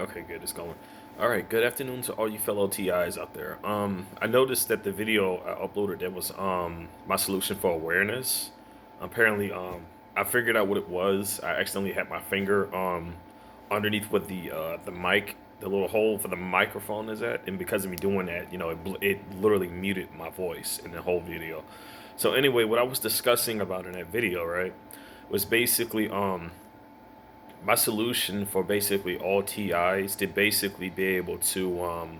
Okay, good. It's going. All right. Good afternoon to all you fellow TIs out there. I noticed that the video I uploaded that was my solution for awareness. Apparently, I figured out what it was. I accidentally had my finger underneath what the mic, the little hole for the microphone is at, and because of me doing that, it literally muted my voice in the whole video. So anyway, what I was discussing about in that video, right, was basically my solution for basically all TIs to basically be able to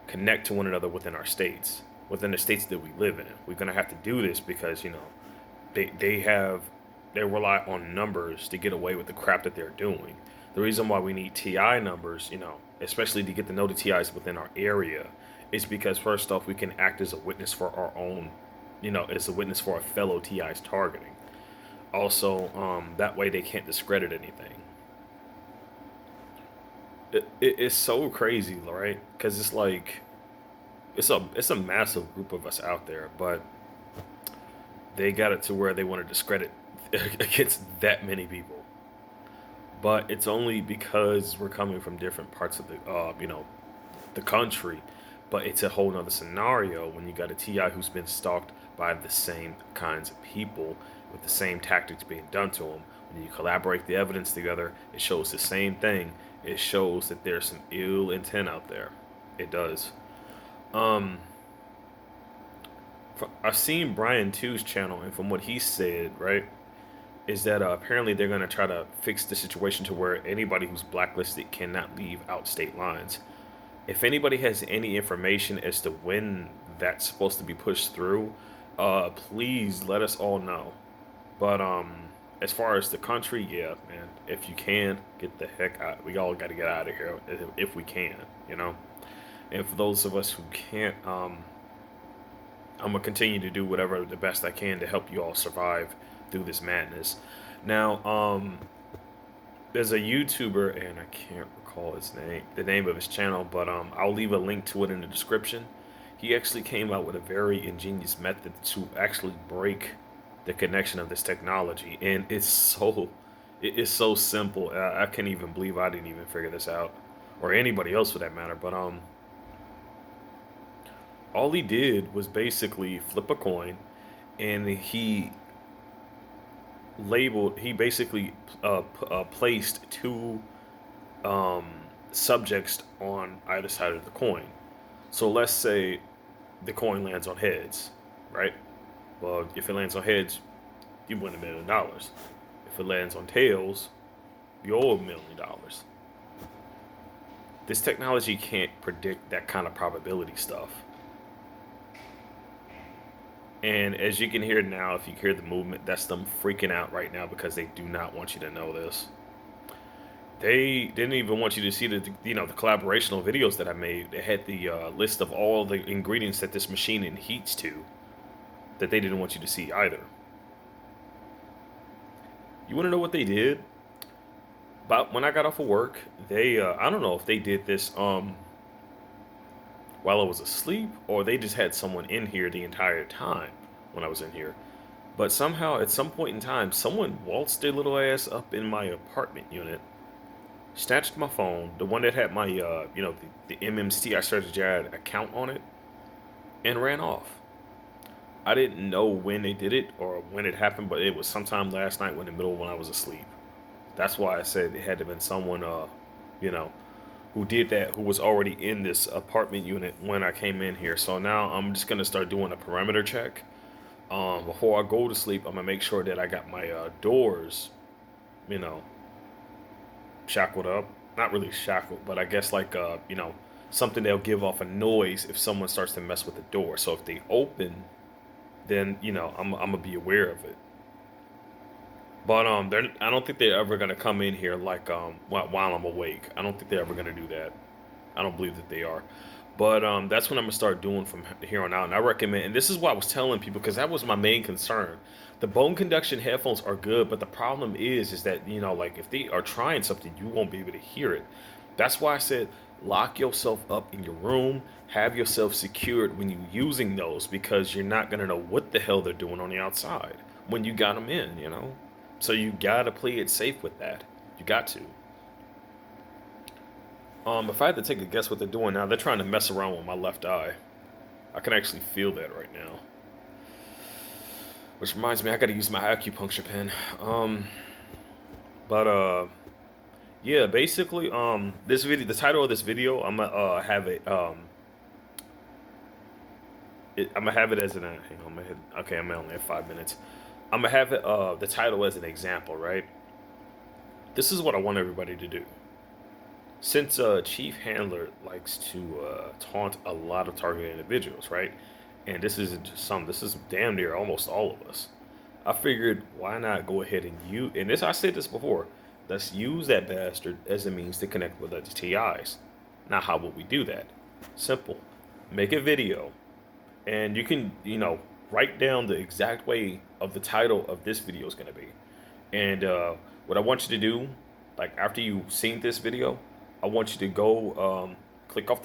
connect to one another within our states, within the states that we live in. We're gonna have to do this because they rely on numbers to get away with the crap that they're doing. The reason why we need TI numbers, especially to get to know the TIs within our area, is because first off we can act as a witness for our own, as a witness for our fellow TIs targeting. Also, that way they can't discredit anything. It's so crazy, right? Because it's like it's a massive group of us out there, but they got it to where they want to discredit against that many people. But it's only because we're coming from different parts of the country. But it's a whole nother scenario when you got a TI who's been stalked by the same kinds of people with the same tactics being done to them. When you collaborate the evidence together, it shows the same thing. It shows that there's some ill intent out there. It does. Um, I've seen Brian Two's channel, and from what he said, right, is that apparently they're going to try to fix the situation to where anybody who's blacklisted cannot leave out state lines. If anybody has any information as to when that's supposed to be pushed through, please let us all know. But as far as the country, yeah, man, if you can get the heck out, we all got to get out of here if we can, you know. And for those of us who can't, I'm gonna continue to do whatever the best I can to help you all survive through this madness. Now, there's a YouTuber, and I can't recall the name of his channel, but I'll leave a link to it in the description. He actually came out with a very ingenious method to actually break the connection of this technology, and it is so simple. I can't even believe I didn't even figure this out, or anybody else for that matter. But all he did was basically flip a coin, and he basically placed two um, subjects on either side of the coin. So let's say the coin lands on heads, right? Well, if it lands on heads, you win $1 million. If it lands on tails, you owe $1 million. This technology can't predict that kind of probability stuff. And as you can hear now, if you hear the movement, that's them freaking out right now because they do not want you to know this. They didn't even want you to see the collaborational videos that I made. They had the list of all the ingredients that this machine heats to that they didn't want you to see either. You want to know what they did? But when I got off of work, they I don't know if they did this while I was asleep or they just had someone in here the entire time when I was in here. But somehow at some point in time, someone waltzed their little ass up in my apartment unit, snatched my phone, the one that had my the MMCI Strategy account on it, and ran off. I didn't know when they did it or when it happened, but it was sometime last night when I was asleep. That's why I said it had to have been someone, you know, who did that, who was already in this apartment unit when I came in here. So now I'm just gonna start doing a perimeter check. Before I go to sleep, I'm gonna make sure that I got my doors, you know, shackled up. Not really shackled, but I guess like something that'll give off a noise if someone starts to mess with the door. So if they open, then I'm gonna be aware of it. But I don't think they're ever gonna come in here like while I'm awake. I don't think they're ever gonna do that. I don't believe that they are. But that's what I'm gonna start doing from here on out. And I recommend, and this is what I was telling people because that was my main concern. The bone conduction headphones are good, but the problem is that like if they are trying something, you won't be able to hear it. That's why I said lock yourself up in your room, have yourself secured when you're using those because you're not gonna know what the hell they're doing on the outside when you got them in. So you gotta play it safe with that. You got to. If I had to take a guess what they're doing now, they're trying to mess around with my left eye. I can actually feel that right now. Which reminds me, I gotta use my acupuncture pen. But yeah, basically, this video, the title of this video, I'm gonna have it, I'm gonna have it as an, hang on, okay, I'm only at 5 minutes. I'm gonna have it, the title as an example, right? This is what I want everybody to do. Since Chief Handler likes to taunt a lot of targeted individuals, right? And this isn't just some, this is damn near almost all of us. I figured, why not go ahead and use, and this, I said this before, let's use that bastard as a means to connect with other TIs. Now, how would we do that? Simple. Make a video, and you can, write down the exact way of the title of this video is going to be. And what I want you to do, like after you've seen this video, I want you to go click off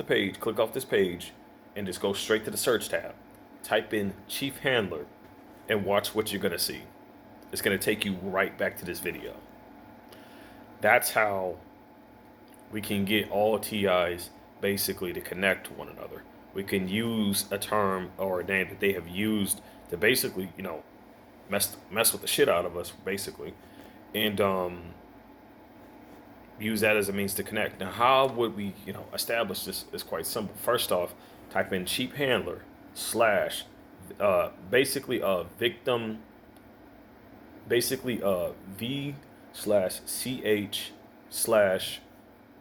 this page, and just go straight to the search tab. Type in Chief Handler, and watch what you're going to see. It's going to take you right back to this video. That's how we can get all TIs basically to connect to one another. We can use a term or a name that they have used to basically, mess with the shit out of us, basically, and use that as a means to connect. Now, how would we, establish this? Is quite simple. First off, type in Chief Handler slash, basically victim, basically V slash CH slash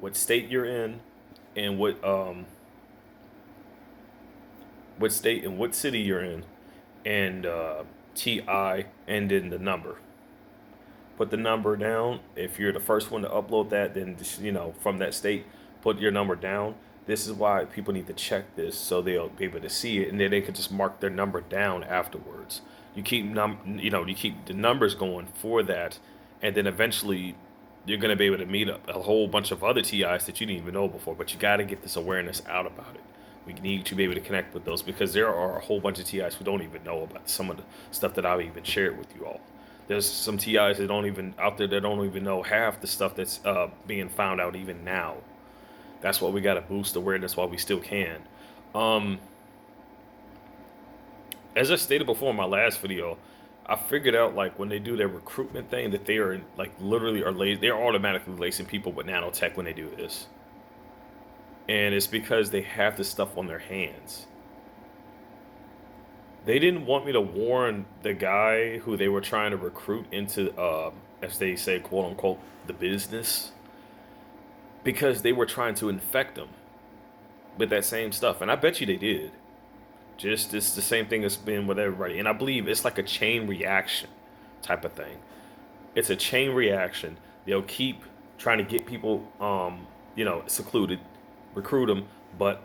what state you're in, and what state and what city you're in, and TI, and then the number. Put the number down. If you're the first one to upload that, then just, from that state, put your number down. This is why people need to check this, so they'll be able to see it, and then they can just mark their number down afterwards. You keep you keep the numbers going for that, and then eventually you're going to be able to meet up a whole bunch of other TIs that you didn't even know before. But you got to get this awareness out about it. We need to be able to connect with those, because there are a whole bunch of TIs who don't even know about some of the stuff that I've even shared with you all. There's some TIs that don't even out there that don't even know half the stuff that's being found out even now. That's why we got to boost awareness while we still can. As I stated before in my last video, I figured out, like, when they do their recruitment thing, that they are like literally they're automatically lacing people with nanotech when they do this. And it's because they have this stuff on their hands. They didn't want me to warn the guy who they were trying to recruit into, as they say, quote unquote, the business, because they were trying to infect them with that same stuff. And I bet you they did. Just, it's the same thing that's been with everybody. And I believe it's like a chain reaction type of thing. It's a chain reaction. They'll keep trying to get people, secluded, recruit them, but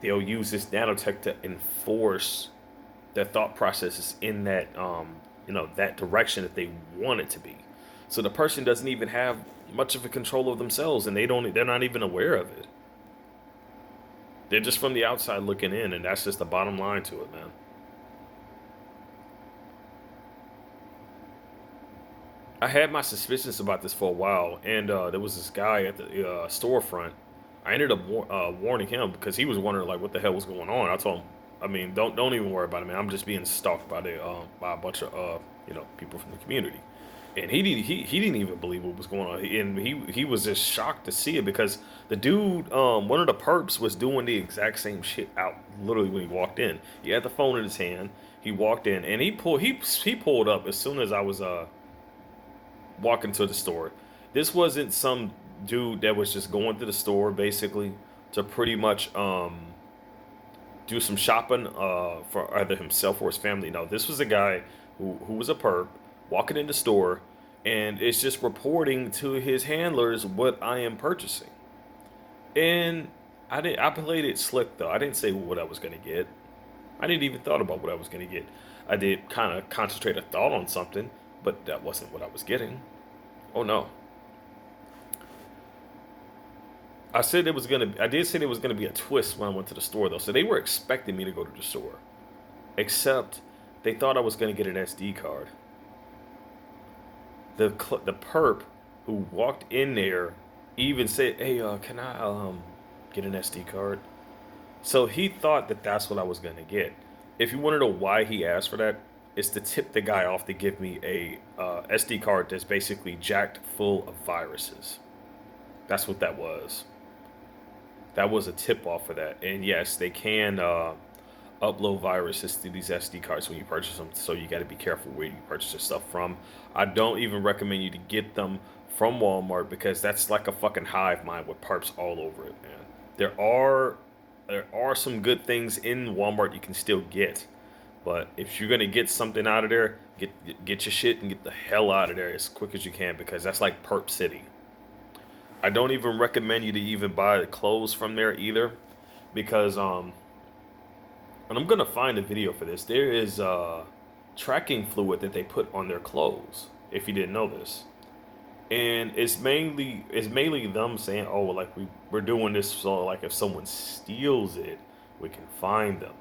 they'll use this nanotech to enforce their thought processes in that, that direction that they want it to be. So the person doesn't even have much of a control of themselves, and they're not even aware of it. They're just from the outside looking in, and that's just the bottom line to it, man. I had my suspicions about this for a while, and there was this guy at the storefront. I ended up warning him, because he was wondering, like, what the hell was going on. I told him, I mean, don't even worry about it, man. I'm just being stalked by by a bunch of people from the community, and he didn't even believe what was going on, and he was just shocked to see it, because the dude, one of the perps, was doing the exact same shit out literally when he walked in. He had the phone in his hand. He walked in, and he pulled up as soon as I was walking to the store. This wasn't some dude that was just going to the store basically to pretty much do some shopping for either himself or his family. No, this was a guy who was a perp walking in the store, and it's just reporting to his handlers what I am purchasing. And I played it slick though. I didn't say what I was gonna get. I didn't even thought about what I was gonna get. I did kind of concentrate a thought on something, but that wasn't what I was getting. Oh no. I did say there was gonna be a twist when I went to the store though. So they were expecting me to go to the store, except they thought I was gonna get an SD card. The perp who walked in there even said, "Hey, can I get an SD card?" So he thought that that's what I was gonna get. If you want to know why he asked for that, it's to tip the guy off to give me a SD card that's basically jacked full of viruses. That's what that was. That was a tip off for that. And yes, they can upload viruses to these SD cards when you purchase them. So you got to be careful where you purchase your stuff from. I don't even recommend you to get them from Walmart because that's like a fucking hive mind with perps all over it, man. There are there are some good things in Walmart you can still get, but if you're gonna get something out of there, get your shit and get the hell out of there as quick as you can because that's like Perp City. I don't even recommend you to even buy the clothes from there either, because and I'm gonna find a video for this. There is tracking fluid that they put on their clothes. If you didn't know this, and it's mainly them saying, "Oh, well, like we're doing this so like if someone steals it, we can find them."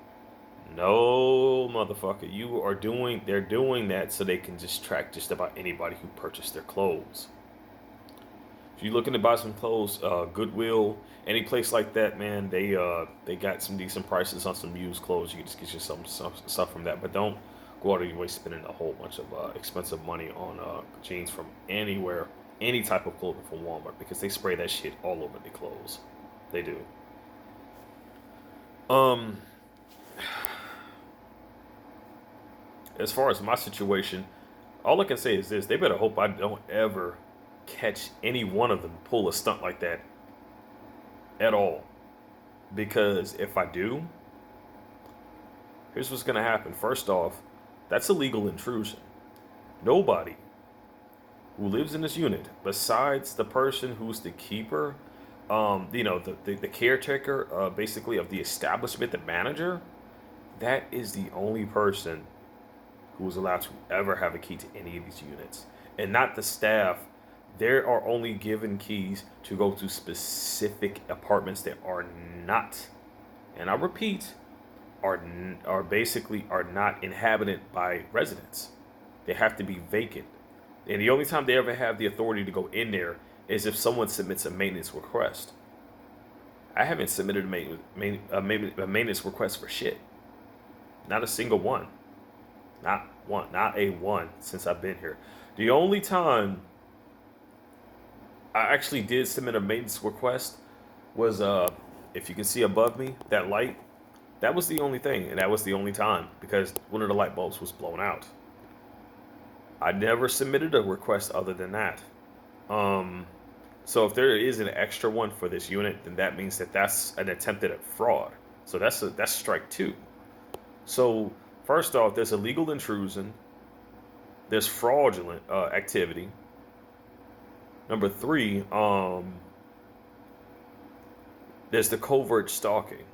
No, motherfucker, they're doing that so they can just track just about anybody who purchased their clothes. If you're looking to buy some clothes, Goodwill, any place like that, man, they got some decent prices on some used clothes. You can just get you some stuff from that, but don't go out of your way spending a whole bunch of expensive money on jeans from anywhere, any type of clothing from Walmart because they spray that shit all over their clothes. They do. Um, as far as my situation, all I can say is this: they better hope I don't ever catch any one of them pull a stunt like that at all. Because if I do, here's what's going to happen. First off, that's illegal intrusion. Nobody who lives in this unit, besides the person who's the keeper, the caretaker, basically of the establishment, the manager, that is the only person who is allowed to ever have a key to any of these units, and not the staff. They are only given keys to go to specific apartments that are not, and I repeat, are basically are not inhabited by residents. They have to be vacant, and the only time they ever have the authority to go in there is if someone submits a maintenance request. I haven't submitted a maintenance request for shit. Not a single one. Not one. Not a one since I've been here. The only time I actually did submit a maintenance request was if you can see above me, that light, that was the only thing, and that was the only time because one of the light bulbs was blown out. I never submitted a request other than that. Um, so if there is an extra one for this unit, then that means that that's an attempted at fraud. So that's strike two. So first off, there's illegal intrusion. There's fraudulent activity. Number three, there's the covert stalking.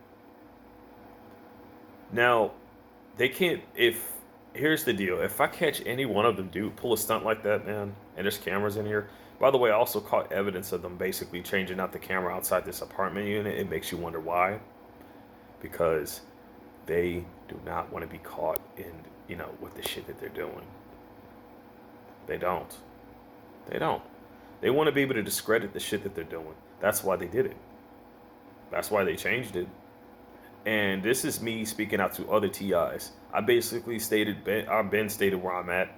Now, they can't. If here's the deal: if I catch any one of them do pull a stunt like that, man, and there's cameras in here. By the way, I also caught evidence of them basically changing out the camera outside this apartment unit. It makes you wonder why, because they do not want to be caught in with the shit that they're doing. They don't. They don't. They want to be able to discredit the shit that they're doing. That's why they did it. That's why they changed it. And this is me speaking out to other TIs. I basically I've been stated where I'm at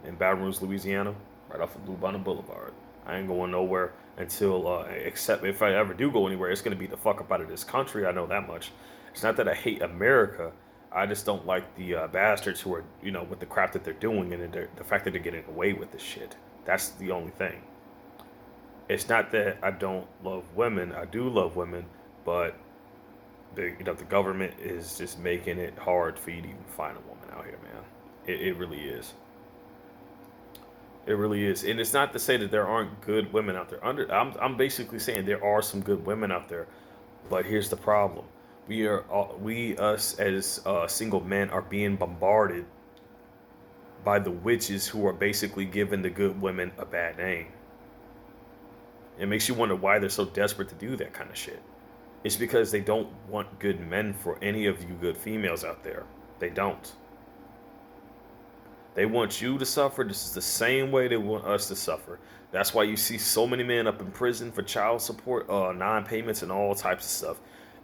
in Baton Rouge, Louisiana, right off of Blue Bonnet Boulevard. I ain't going nowhere until, except if I ever do go anywhere, it's going to be the fuck up out of this country. I know that much. It's not that I hate America. I just don't like the bastards who are, with the crap that they're doing and the fact that they're getting away with this shit. That's the only thing. It's not that I don't love women. I do love women, but the government is just making it hard for you to even find a woman out here, man. It really is. It really is, and it's not to say that there aren't good women out there. I'm basically saying there are some good women out there, but here's the problem: we us as single men are being bombarded by the witches who are basically giving the good women a bad name. It makes you wonder why they're so desperate to do that kind of shit. It's because they don't want good men for any of you good females out there. They don't. They want you to suffer. This is the same way they want us to suffer. That's why you see so many men up in prison for child support, non-payments, and all types of stuff.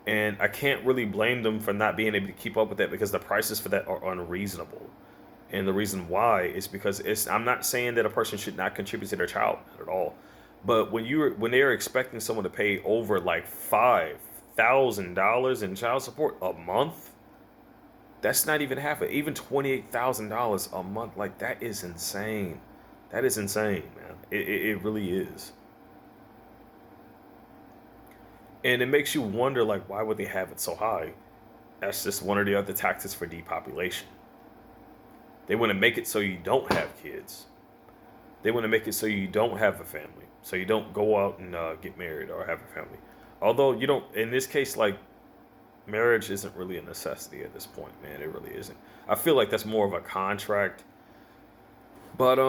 And I can't really blame them for not being able to keep up with that because the prices for that are unreasonable. And the reason why is because I'm not saying that a person should not contribute to their child, not at all. But when they're expecting someone to pay over like $5,000 in child support a month, that's not even half it. Even $28,000 a month, like that is insane. That is insane, man. It really is. And it makes you wonder, like, why would they have it so high? That's just one of the other tactics for depopulation. They want to make it so you don't have kids. They want to make it so you don't have a family, so you don't go out and get married or have a family. Although you don't, in this case, like marriage isn't really a necessity at this point, man. It really isn't. I feel like that's more of a contract. But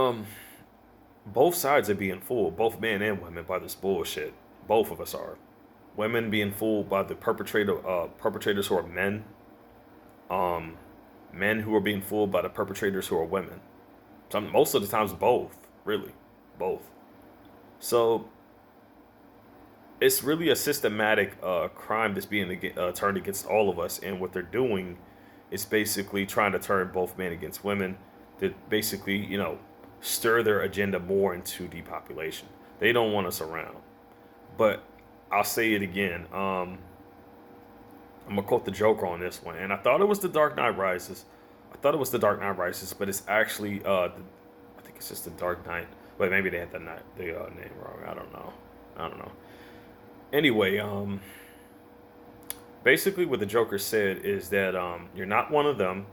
both sides are being fooled, both men and women, by this bullshit. Both of us are. Women being fooled by the perpetrators who are men. Um, Men who are being fooled by the perpetrators who are women. Most of the times, both. Really, both. So it's really a systematic crime that's being turned against all of us, and what they're doing is basically trying to turn both men against women to basically, stir their agenda more into depopulation. They don't want us around. But I'll say it again. I'm gonna quote the Joker on this one, and I thought it was The Dark Knight Rises. But it's actually I think it's just The Dark Knight. But maybe they had the name wrong. I don't know. Anyway, basically what the Joker said is that you're not one of them.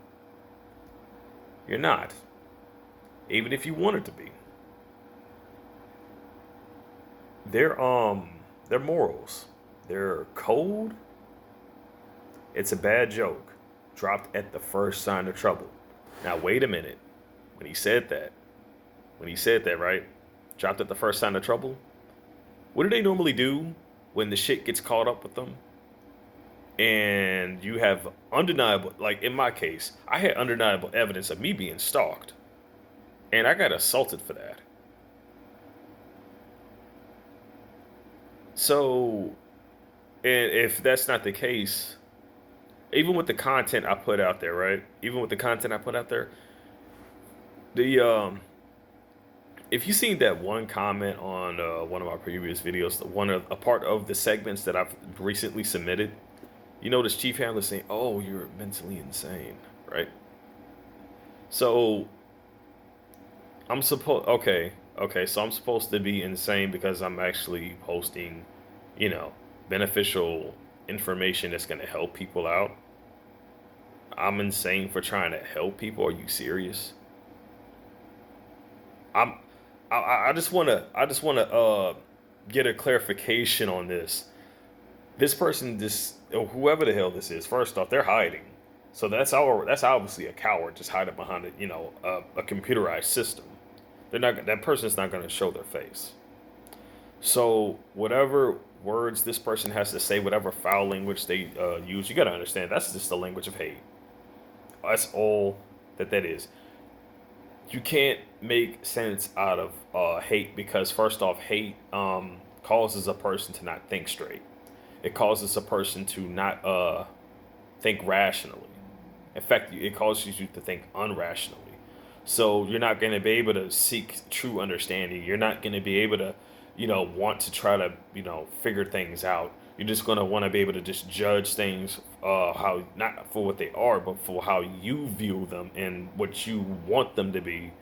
You're not, even if you wanted to be. Their morals, their code. It's a bad joke, dropped at the first sign of trouble. Now wait a minute. When he said that, right? Dropped at the first sign of trouble. What do they normally do when the shit gets caught up with them? And you have undeniable, like in my case, I had undeniable evidence of me being stalked, and I got assaulted for that. So, and if that's not the case, even with the content I put out there, right? Even with the content I put out there, the if you seen that one comment on one of my previous videos, a part of the segments that I've recently submitted, you notice Chief Handler saying, "Oh, you're mentally insane," right? So so I'm supposed to be insane because I'm actually posting, you know, beneficial information that's going to help people out. I'm insane for trying to help people. Are you serious? I'm I just want to get a clarification on this. This person, this or whoever the hell this is, first off, they're hiding. So that's obviously a coward just hiding behind a computerized system. That person's not going to show their face. So whatever words this person has to say, whatever foul language they use, you got to understand that's just the language of hate. That's all that is. You can't make sense out of hate because first off, hate causes a person to not think straight. It causes a person to not think rationally. In fact, it causes you to think unrationally. So you're not going to be able to seek true understanding. You're not going to be able to, want to try to, figure things out. You're just going to want to be able to just judge things how not for what they are, but for how you view them and what you want them to be.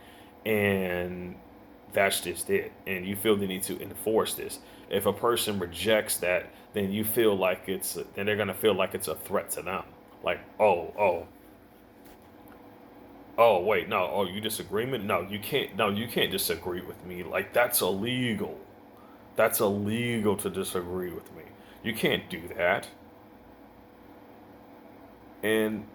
And that's just it. And you feel the need to enforce this. If a person rejects that, then you feel like then they're going to feel like it's a threat to them. Like, oh, wait, no, you disagreement? No, you can't disagree with me. Like, that's illegal. That's illegal to disagree with me. You can't do that. And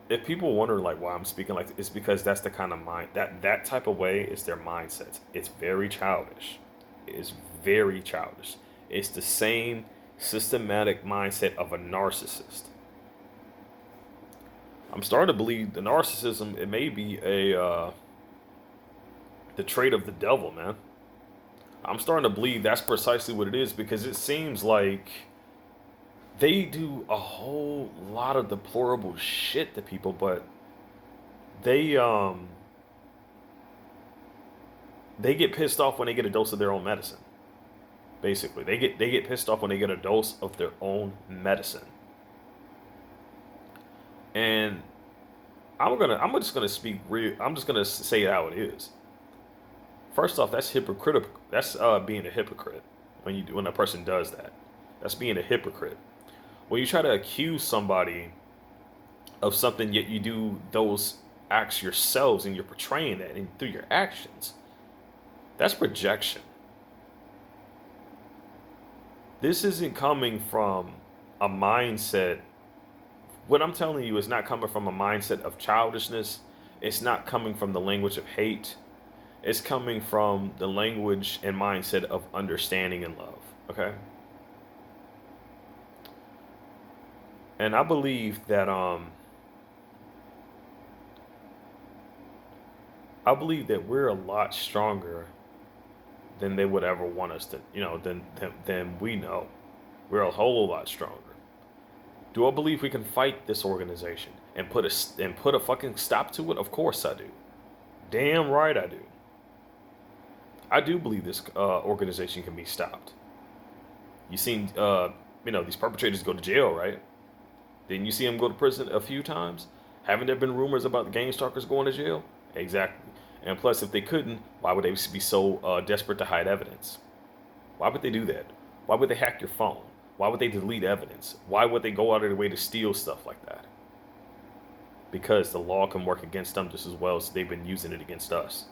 if people wonder like why I'm speaking like it's because that's the kind of mind that type of way is their mindset. It's very childish. It's very childish. It's the same systematic mindset of a narcissist. I'm starting to believe the narcissism, it may be the trait of the devil, man. I'm starting to believe that's precisely what it is because it seems like they do a whole lot of deplorable shit to people, but they um they get pissed off when they get a dose of their own medicine. Basically, they get pissed off when they get a dose of their own medicine. And I'm just gonna speak real. I'm just gonna say it how it is. First off, that's hypocritical. That's being a hypocrite when a person does that. That's being a hypocrite. When you try to accuse somebody of something, yet you do those acts yourselves, and you're portraying that through your actions. That's projection. This isn't coming from a mindset. What I'm telling you is not coming from a mindset of childishness. It's not coming from the language of hate. It's coming from the language and mindset of understanding and love. Okay? And I believe that we're a lot stronger than they would ever want us to, than we know. We're a whole lot stronger. Do I believe we can fight this organization and put a fucking stop to it? Of course I do. Damn right I do. I do believe this organization can be stopped. You seen these perpetrators go to jail, right? Didn't you see them go to prison a few times? Haven't there been rumors about the gang stalkers going to jail? Exactly. And plus, if they couldn't, why would they be so desperate to hide evidence? Why would they do that? Why would they hack your phone? Why would they delete evidence? Why would they go out of their way to steal stuff like that? Because the law can work against them just as well as they've been using it against us.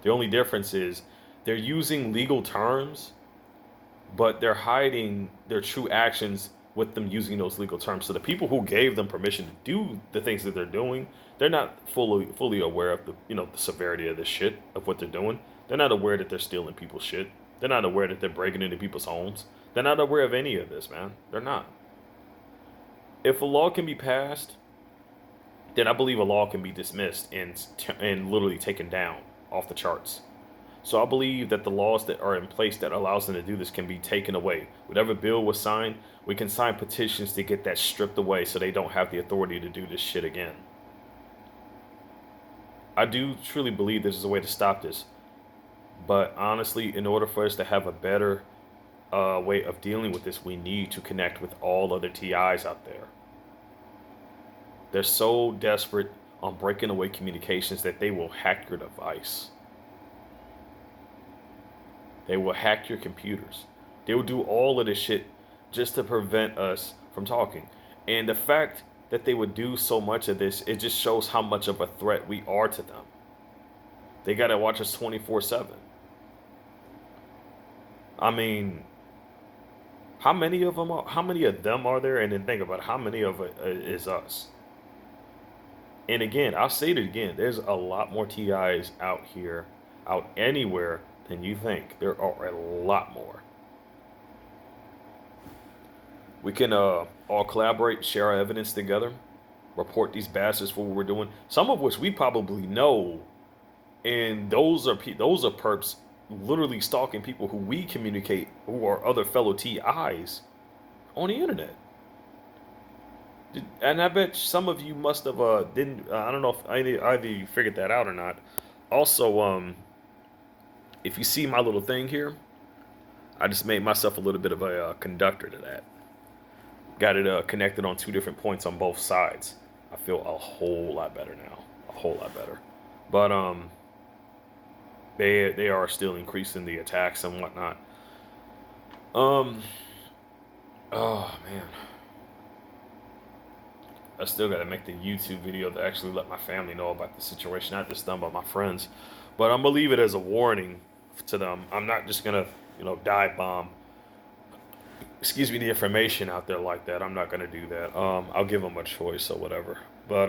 The only difference is they're using legal terms, but they're hiding their true actions with them using those legal terms. So the people who gave them permission to do the things that they're doing, they're not fully aware of the severity of this shit, of what they're doing. They're not aware that they're stealing people's shit. They're not aware that they're breaking into people's homes. They're not aware of any of this, man. They're not. If a law can be passed, then I believe a law can be dismissed and literally taken down off the charts. So I believe that the laws that are in place that allows them to do this can be taken away. Whatever bill was signed, we can sign petitions to get that stripped away so they don't have the authority to do this shit again. I do truly believe this is a way to stop this. But honestly, in order for us to have a better way of dealing with this, we need to connect with all other TIs out there. They're so desperate on breaking away communications that they will hack your device. They will hack your computers. They will do all of this shit just to prevent us from talking. And the fact that they would do so much of this, it just shows how much of a threat we are to them. They got to watch us 24/7. I mean, how many of them are there? And then think about how many of it is us. And again, I'll say it again. There's a lot more TIs out here, out anywhere than you think. There are a lot more. We can all collaborate, share our evidence together, report these bastards for what we're doing. Some of which we probably know, and those are perps literally stalking people who we communicate, who are other fellow TIs, on the internet. And I bet some of you must have didn't. I don't know if either you figured that out or not. Also, if you see my little thing here, I just made myself a little bit of a conductor to that. Got it connected on two different points on both sides. I feel a whole lot better now. A whole lot better. But they are still increasing the attacks and whatnot. Oh man. I still gotta make the YouTube video to actually let my family know about the situation. Not just them, but my friends. But I'm gonna leave it as a warning to them. I'm not just gonna, dive bomb. Excuse me, the information out there like that. I'm not gonna do that. I'll give them a choice or whatever. But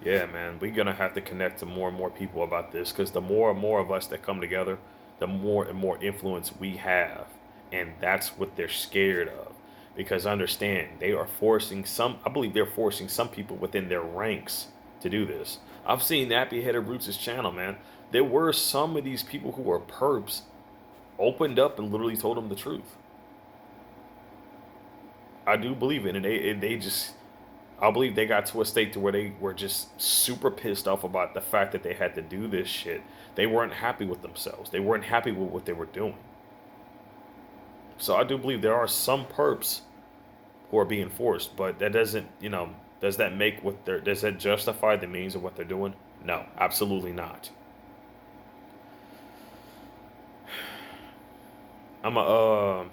yeah, man, we're gonna have to connect to more and more people about this because the more and more of us that come together, the more and more influence we have, and that's what they're scared of. because understand they are forcing some. I believe they're forcing some people within their ranks to do this. I've seen Nappy Headed Roots' channel, man. There were some of these people who were perps opened up and literally told them the truth. I do believe it, and they just, I believe they got to a state to where they were just super pissed off about the fact that they had to do this shit. They weren't happy with themselves. They weren't happy with what they were doing. So I do believe there are some perps who are being forced, but that doesn't, does that make what they're, does that justify the means of what they're doing? No, absolutely not. I'm gonna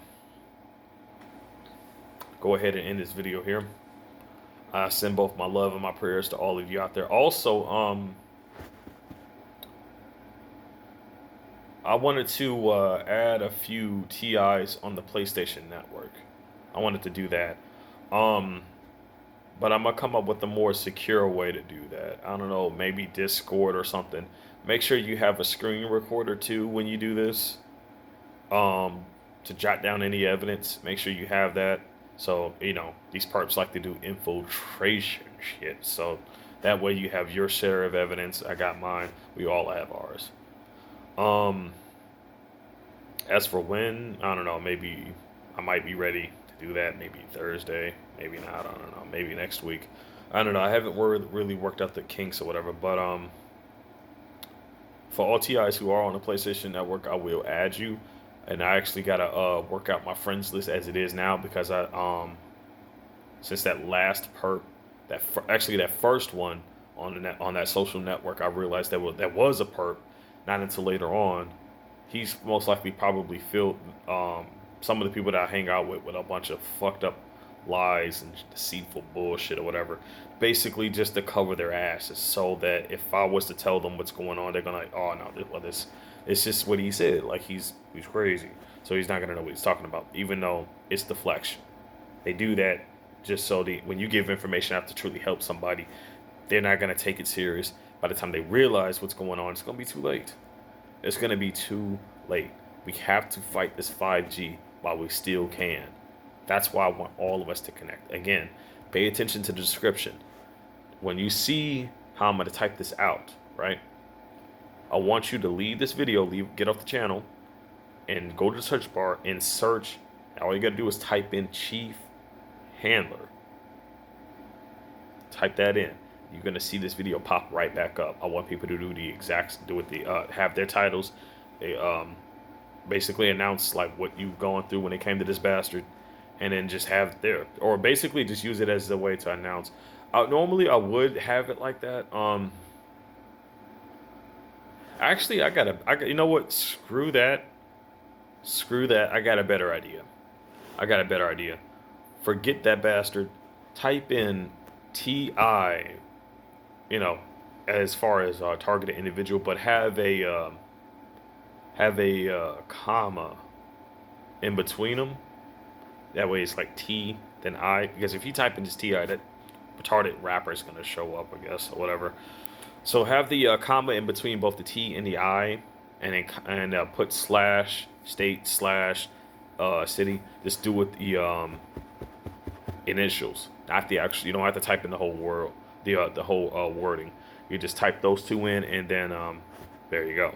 go ahead and end this video here. I send both my love and my prayers to all of you out there. Also, I wanted to add a few TIs on the PlayStation Network. I wanted to do that. But I'm gonna come up with a more secure way to do that. I don't know, maybe Discord or something. Make sure you have a screen recorder too when you do this. To jot down any evidence. Make sure you have that. So, these perps like to do infiltration shit. So that way you have your share of evidence. I got mine. We all have ours. As for when, I don't know, maybe I might be ready to do that. Maybe Thursday, maybe not. I don't know. Maybe next week. I don't know. I haven't really worked out the kinks or whatever. But for all TIs who are on the PlayStation Network, I will add you. And I actually gotta work out my friends list as it is now, because I since that last perp, actually that first one on that social network, I realized that was a perp. Not until later on. He's most likely probably filled some of the people that I hang out with a bunch of fucked up lies and deceitful bullshit or whatever, basically just to cover their asses, so that if I was to tell them what's going on, they're gonna like, oh no, this it's just what he said, like he's crazy, so he's not gonna know what he's talking about, even though it's deflection. They do that just so when you give information out to truly help somebody, they're not gonna take it serious. By the time they realize what's going on, it's gonna be too late. It's gonna be too late. We have to fight this 5G while we still can. That's why I want all of us to connect. Again, pay attention to the description. When you see how I'm going to type this out, right? I want you to leave this video, get off the channel, and go to the search bar and search. All you got to do is type in Chief Handler. Type that in. You're going to see this video pop right back up. I want people to do the exact, have their titles. They basically announce like what you've gone through when it came to this bastard, and then just have there, or basically just use it as a way to announce. Normally I would have it like that. Actually, I got, you know what? Screw that. I got a better idea. Forget that bastard. Type in TI, as far as targeted individual, but have a comma in between them. That way it's like T, then I. Because if you type in this TI, that retarded rapper is going to show up, I guess, or whatever. So have the comma in between both the T and the I, and then put slash state slash city. Just do with the initials, not the actual. You don't have to type in the whole world, the whole wording. You just type those two in, and then there you go.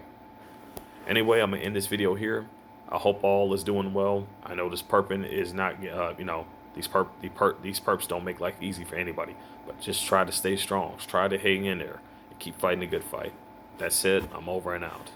Anyway, I'm gonna end this video here. I hope all is doing well. I know this perping is not, these perps don't make life easy for anybody. But just try to stay strong. Try to hang in there and keep fighting a good fight. That's it. I'm over and out.